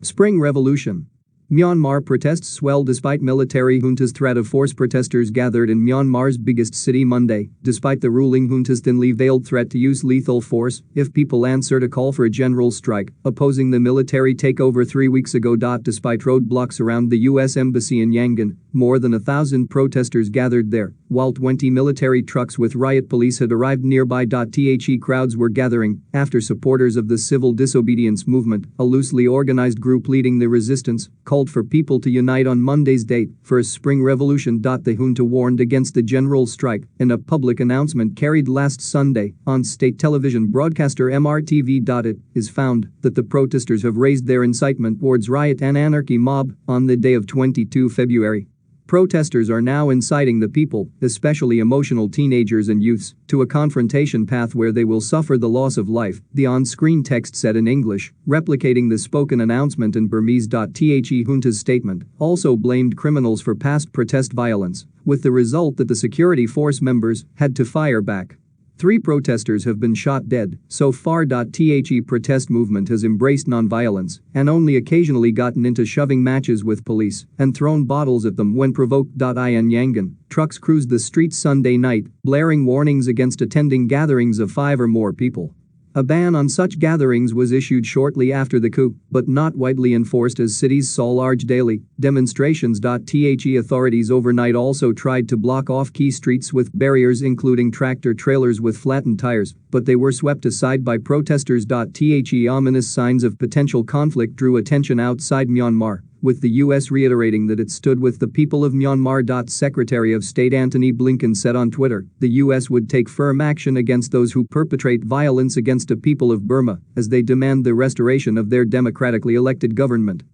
Spring Revolution. Myanmar protests swell despite military junta's threat of force. Protesters gathered in Myanmar's biggest city Monday, despite the ruling junta's thinly veiled threat to use lethal force if people answered a call for a general strike, opposing the military takeover 3 weeks ago. Despite roadblocks around the U.S. Embassy in Yangon, more than 1,000 protesters gathered there, while 20 military trucks with riot police had arrived nearby. The crowds were gathering after supporters of the Civil Disobedience Movement, a loosely organized group leading the resistance, called for people to unite on Monday's date for a spring revolution. The junta warned against the general strike in a public announcement carried last Sunday on state television broadcaster MRTV. It is found that the protesters have raised their incitement towards riot and anarchy mob on the day of 22 February. Protesters are now inciting the people, especially emotional teenagers and youths, to a confrontation path where they will suffer the loss of life, the on-screen text said in English, replicating the spoken announcement in Burmese. The junta's statement also blamed criminals for past protest violence, with the result that the security force members had to fire back. 3 protesters have been shot dead so far. The protest movement has embraced non-violence and only occasionally gotten into shoving matches with police and thrown bottles at them when provoked. In Yangon, trucks cruised the streets Sunday night, blaring warnings against attending gatherings of 5 or more people. A ban on such gatherings was issued shortly after the coup, but not widely enforced as cities saw large daily demonstrations. The authorities overnight also tried to block off key streets with barriers including tractor trailers with flattened tires, but they were swept aside by protesters. The ominous signs of potential conflict drew attention outside Myanmar, with the U.S. reiterating that it stood with the people of Myanmar. Secretary of State Antony Blinken said on Twitter the U.S. would take firm action against those who perpetrate violence against the people of Burma as they demand the restoration of their democratically elected government.